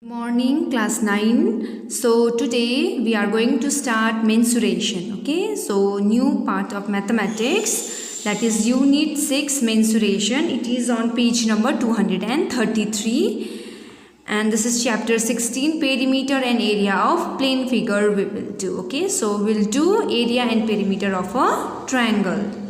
Morning, class 9. So today we are going to start mensuration. Okay, so new part of mathematics, that is unit 6 mensuration. It is on page number 233 and this is chapter 16, perimeter and area of plane figure we will do. Okay, so we'll do area and perimeter of a triangle.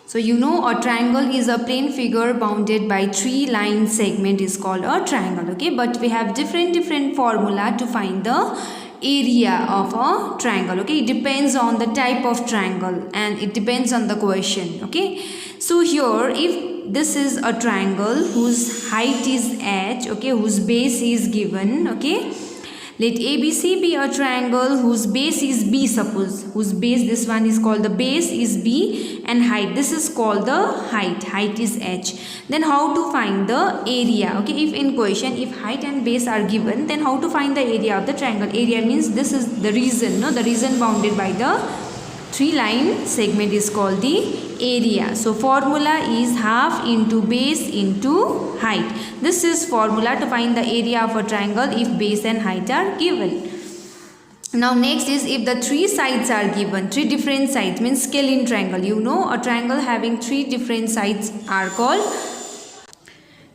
So you know a triangle is a plane figure bounded by three line segment is called a triangle. Okay, but we have different formula to find the area of a triangle. Okay, it depends on the type of triangle and it depends on the question. Okay, so here if this is a triangle whose height is h, okay, whose base is given, okay, let ABC be a triangle whose base is B, suppose, whose base, this one is called the base is B and height, this is called the height is H. Then how to find the area? Okay, if in question, if height and base are given, then how to find the area of the triangle? Area means this is the region, no? The region bounded by the three line segment is called the area. So formula is half into base into height. This is formula to find the area of a triangle if base and height are given. Now next is if the three sides are given, three different sides means scalene triangle. You know a triangle having three different sides are called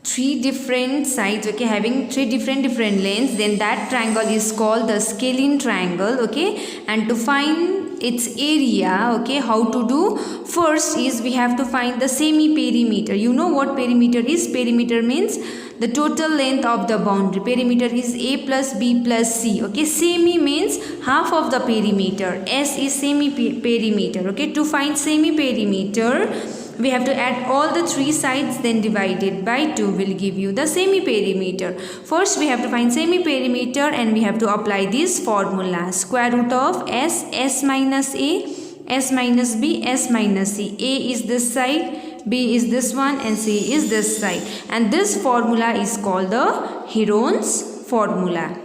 three different sides, okay, having three different lengths, then that triangle is called the scalene triangle. Okay, and to find its area, okay, how to do? First is we have to find the semi perimeter. You know what perimeter is? Perimeter means the total length of the boundary. Perimeter is A plus B plus C. Okay, semi means half of the perimeter. S is semi perimeter. Okay, to find semi perimeter, we have to add all the three sides, then divided by 2 will give you the semi perimeter. First we have to find semi perimeter and we have to apply this formula. Square root of S minus A, S minus B, S minus C. A is this side, B is this one and C is this side. And this formula is called the Heron's formula.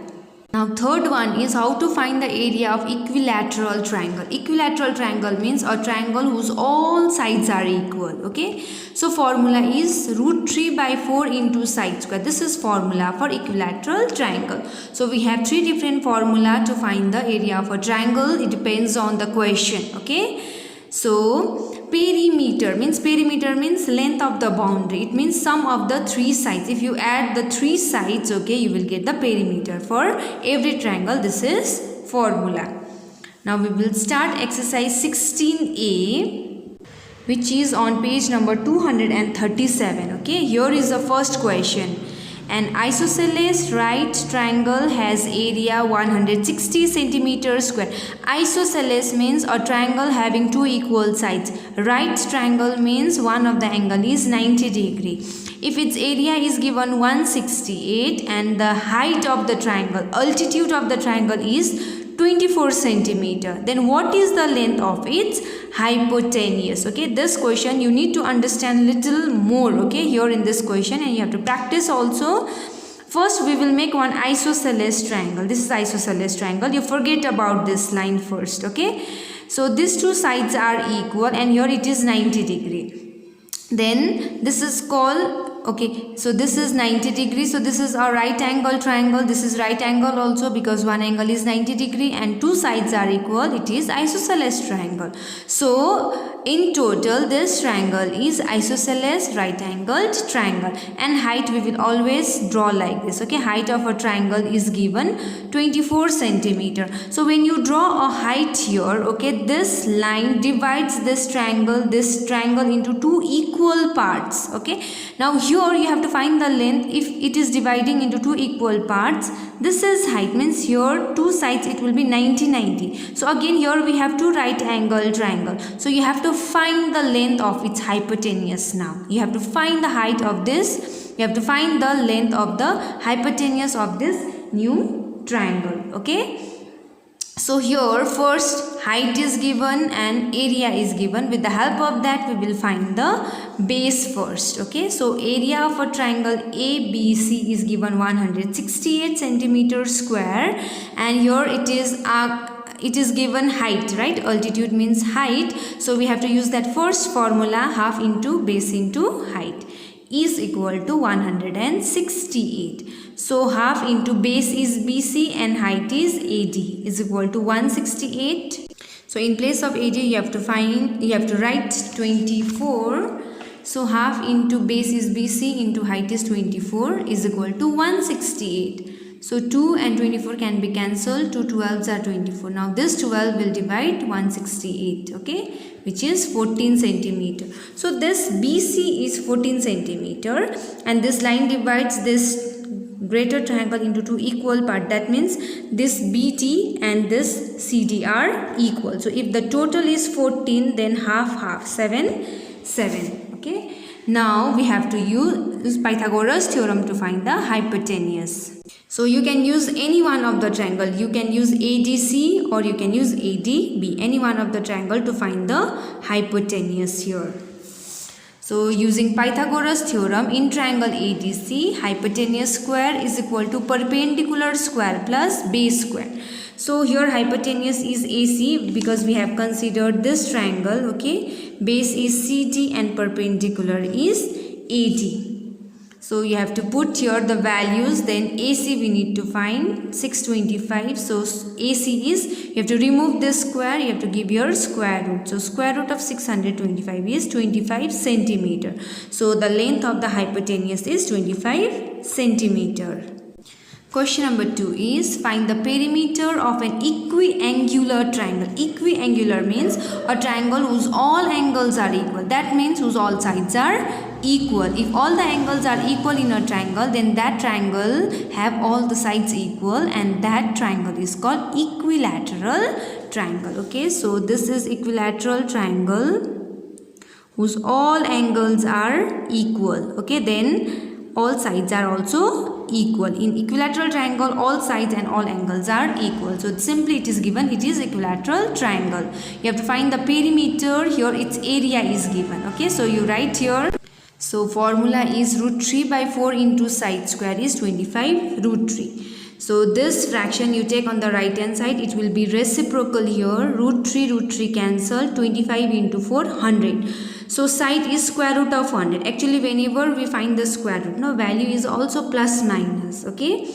Now third one is how to find the area of equilateral triangle. Equilateral triangle means a triangle whose all sides are equal. Okay, so formula is root 3 by 4 into side square. This is formula for equilateral triangle. So we have three different formula to find the area of a triangle. It depends on the question. Okay, so perimeter means length of the boundary. It means sum of the three sides. If you add the three sides, okay, you will get the perimeter for every triangle. This is formula. Now we will start exercise 16a, which is on page number 237. Okay, here is the first question. An isosceles right triangle has area 160 centimeters square. Isosceles means a triangle having two equal sides. Right triangle means one of the angle is 90 degree. If its area is given 168 and the height of the triangle, altitude of the triangle is 24 centimeter, then what is the length of its hypotenuse? Okay, this question you need to understand little more, okay, here in this question, and you have to practice also. First we will make one isosceles triangle. This is isosceles triangle. You forget about this line first. Okay, so these two sides are equal and here it is 90 degree. Then this is called, okay, so this is 90 degree, so this is a right angle triangle. This is right angle also because one angle is 90 degree and two sides are equal. It is isosceles triangle. So in total this triangle is isosceles right angled triangle, and height we will always draw like this. Okay, height of a triangle is given 24 centimeter. So when you draw a height here, okay, this line divides this triangle into two equal parts. Okay, now here you have to find the length. If it is dividing into two equal parts, this is height, means here two sides it will be 90. So again here we have two right angle triangle, so you have to find the length of its hypotenuse. Now you have to find the height of this, you have to find the length of the hypotenuse of this new triangle. Okay, so here first height is given and area is given. With the help of that we will find the base first. Okay, so area of a triangle ABC is given 168 centimeters square, and here it is given height, right? Altitude means height, so we have to use that first formula, half into base into height. is equal to 168. So half into base is BC and height is AD is equal to 168. So in place of AD you have to write 24. So half into base is BC into height is 24 is equal to 168. So 2 and 24 can be cancelled. 2 12s are 24. Now this 12 will divide 168, okay, which is 14 centimeter. So this BC is 14 centimeter and this line divides this greater triangle into two equal parts. That means this BT and this CD are equal. So if the total is 14, then half 7. Okay. Now we have to use Pythagoras theorem to find the hypotenuse. So you can use any one of the triangle. You can use ADC or you can use ADB, any one of the triangle to find the hypotenuse here. So using Pythagoras theorem, in triangle ADC, hypotenuse square is equal to perpendicular square plus base square. So here hypotenuse is AC because we have considered this triangle, okay. Base is CD and perpendicular is AD. So you have to put here the values, then AC we need to find 625. So AC is, you have to remove this square, you have to give your square root. So square root of 625 is 25 centimeter. So the length of the hypotenuse is 25 centimeter. Question number 2 is find the perimeter of an equiangular triangle. Equiangular means a triangle whose all angles are equal. That means whose all sides are equal. If all the angles are equal in a triangle, then that triangle have all the sides equal and that triangle is called equilateral triangle. Okay, so this is equilateral triangle whose all angles are equal. Okay, then all sides are also equal. In equilateral triangle, all sides and all angles are equal. So simply it is given, it is equilateral triangle. You have to find the perimeter. Here its area is given. Okay, so you write here. So formula is root 3 by 4 into side square is 25 root 3. So this fraction you take on the right hand side, it will be reciprocal here. Root 3 cancel. 25 into 4, 100. So side is square root of 100. Actually whenever we find the square root, no, value is also plus minus. Okay,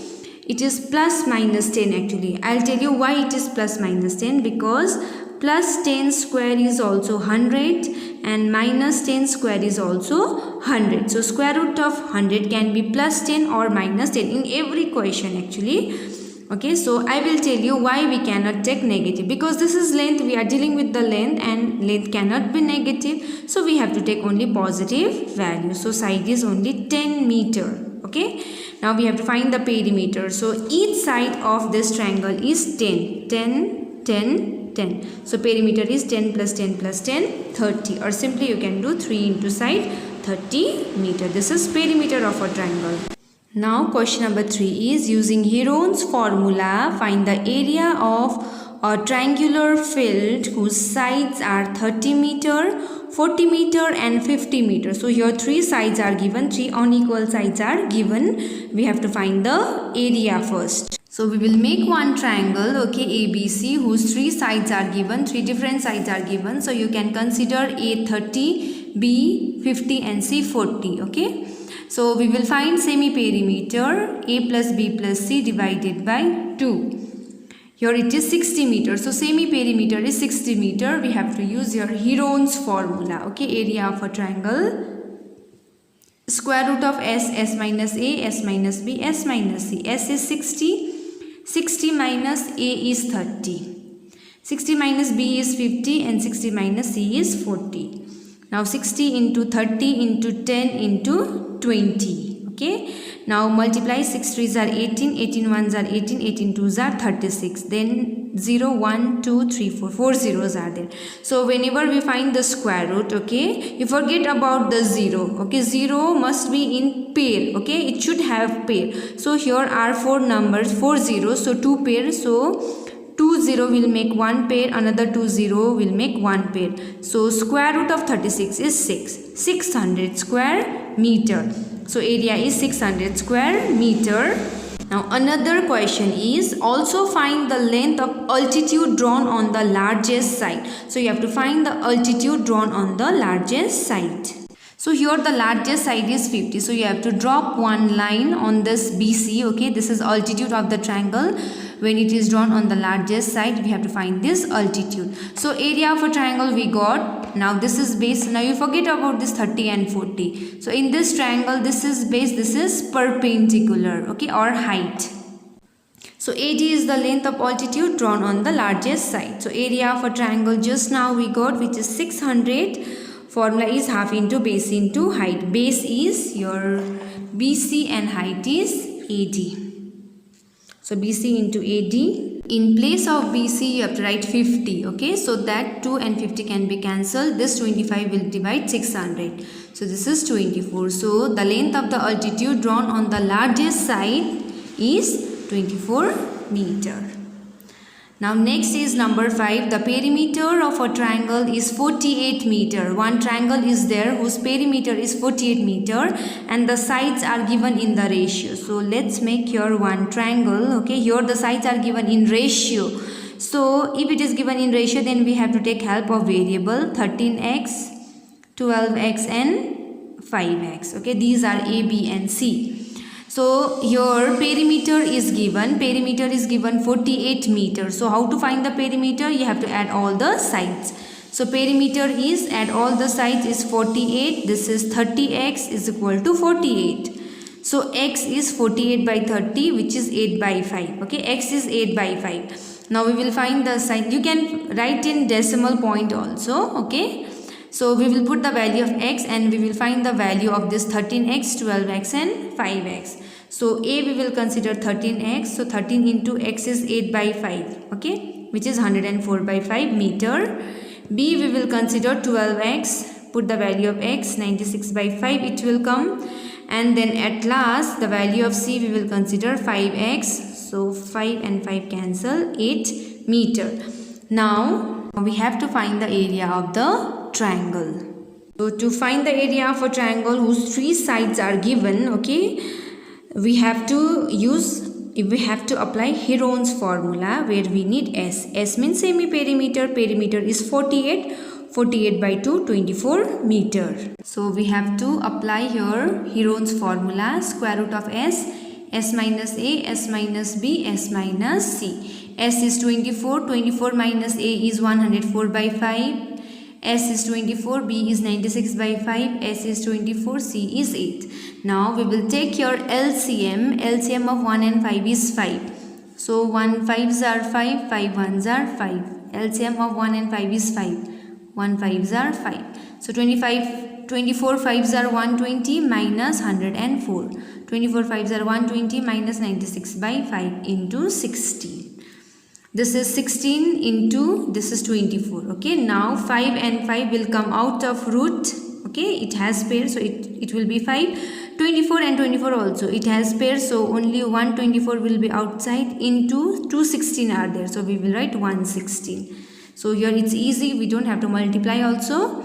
it is plus minus 10 actually. I'll tell you why it is plus minus 10, because plus 10 square is also 100 and minus 10 square is also 100. So square root of 100 can be plus 10 or minus 10 in every question actually. Okay, so I will tell you why we cannot take negative, because this is length, we are dealing with the length and length cannot be negative, so we have to take only positive value. So side is only 10 meter. Okay, now we have to find the perimeter. So each side of this triangle is 10. So perimeter is 10 plus 10 plus 10, 30, or simply you can do 3 into side, 30 meter. This is perimeter of a triangle. Now question number 3 is using Heron's formula, find the area of a triangular field whose sides are 30 meter, 40 meter and 50 meter. So here 3 sides are given, 3 unequal sides are given. We have to find the area first. So we will make one triangle, okay, ABC, whose 3 sides are given, 3 different sides are given. So you can consider A 30, B 50 and C 40, okay. So we will find semi-perimeter A plus B plus C divided by 2. Here it is 60 meter. So semi-perimeter is 60 meter. We have to use your Heron's formula. Okay, area of a triangle. Square root of S minus A, S minus B, S minus C. S is 60. 60 minus A is 30. 60 minus B is 50 and 60 minus C is 40. Now 60 into 30 into 10 into 20. Okay. Now multiply 6 3s are 18, 18 1s are 18, 18 2s are 36. Then 0, 1, 2, 3, 4. 4 zeros are there. So whenever we find the square root, okay, you forget about the 0. Okay, 0 must be in pair. Okay, it should have pair. So here are 4 numbers, 4 zeros. So 2 pairs. So 2 0 will make 1 pair, another 2 0 will make 1 pair. So square root of 36 is 600 square meter. So area is 600 square meter. Now another question is also find the length of altitude drawn on the largest side. So you have to find the altitude drawn on the largest side. So here the largest side is 50. So you have to drop one line on this BC. Okay, this is altitude of the triangle. When it is drawn on the largest side, we have to find this altitude. So area of a triangle we got. Now this is base. Now you forget about this 30 and 40. So in this triangle, this is base, this is perpendicular. Okay, or height. So AD is the length of altitude drawn on the largest side. So area of a triangle just now we got, which is 600. Formula is half into base into height. Base is your BC and height is AD. So BC into AD. In place of BC you have to write 50. Okay, so that 2 and 50 can be cancelled. This 25 will divide 600. So this is 24. So the length of the altitude drawn on the largest side is 24 meter. Now next is number 5. The perimeter of a triangle is 48 meter. One triangle is there whose perimeter is 48 meter and the sides are given in the ratio. So let's make here one triangle. Okay, here the sides are given in ratio. So if it is given in ratio, then we have to take help of variable 13x, 12x and 5x. Okay, these are A, B and C. So your perimeter is given 48 meters. So how to find the perimeter? You have to add all the sides. So perimeter is, add all the sides is 48. This is 30x is equal to 48. So x is 48 by 30, which is 8 by 5. Okay, x is 8 by 5. Now we will find the side. You can write in decimal point also. Okay. So we will put the value of x and we will find the value of this 13x, 12x and 5x. So A we will consider 13x. So 13 into x is 8 by 5. Okay, which is 104 by 5 meter. B we will consider 12x. Put the value of x 96 by 5 it will come. And then at last the value of C we will consider 5x. So 5 and 5 cancel, 8 meter. Now we have to find the area of the triangle. So to find the area of a triangle whose three sides are given, okay, we have to apply Heron's formula where we need S. S means semi-perimeter. Perimeter is 48. 48 by 2, 24 meter. So we have to apply here Heron's formula. Square root of S. S minus A, S minus B, S minus C. S is 24. 24 minus A is 104 by 5. S is 24, B is 96 by 5, S is 24, C is 8. Now we will take your LCM. LCM of 1 and 5 is 5. So 1 5s are 5, 5 1s are 5. LCM of 1 and 5 is 5. 1 5s are 5. So 24 5s are 120 minus 104. 24 5s are 120 minus 96 by 5 into 16. This is 16 into this is 24. Okay, now 5 and 5 will come out of root. Okay, it has pair, so it will be 5. 24 and 24 also it has pair, so only 124 will be outside. Into 216 are there, so we will write 116. So here it's easy, we don't have to multiply also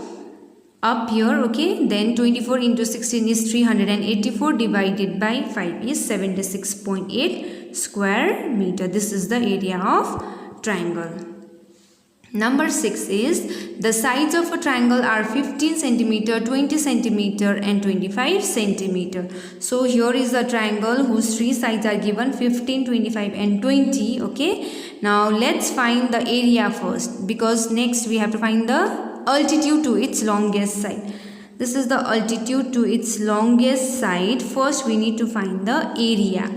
up here. Okay, then 24 into 16 is 384 divided by 5 is 76.8 square meter. This is the area of triangle. Number 6 is the sides of a triangle are 15 centimeter, 20 centimeter and 25 centimeter. So here is a triangle whose three sides are given 15, 25 and 20. Okay, now let's find the area first, because next we have to find the altitude to its longest side. This is the altitude to its longest side. First we need to find the area.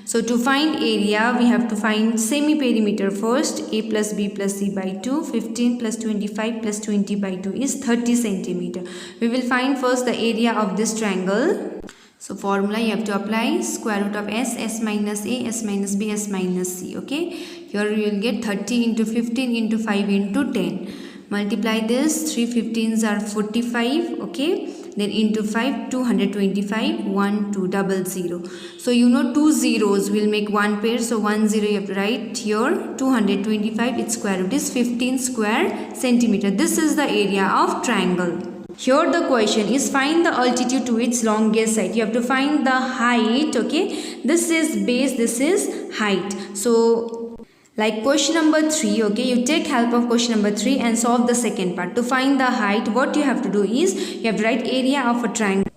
So to find area, we have to find semi-perimeter first. A plus B plus C by 2. 15 plus 25 plus 20 by 2 is 30 centimeter. We will find first the area of this triangle. So formula you have to apply square root of S. S minus A, S minus B, S minus C. Okay. Here you will get 30 into 15 into 5 into 10. Multiply this. 3 15s are 45. Okay. Then into 5, 225, 1, 2, 00. So you know 2 zeros will make one pair. So 1 0 you have to write here. 225, its square root is 15 square centimeter. This is the area of triangle. Here the question is find the altitude to its longest side. You have to find the height. Okay. This is base, this is height. So Like question number 3, okay, you take help of question number 3 and solve the second part. To find the height, what you have to do is, you have to write area of a triangle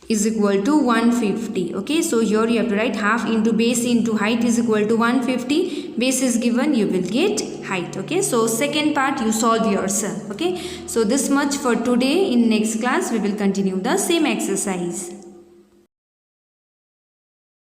is equal to 150. Okay, so here you have to write half into base into height is equal to 150. Base is given, you will get height. Okay, so second part you solve yourself. Okay, so this much for today. In next class we will continue the same exercise.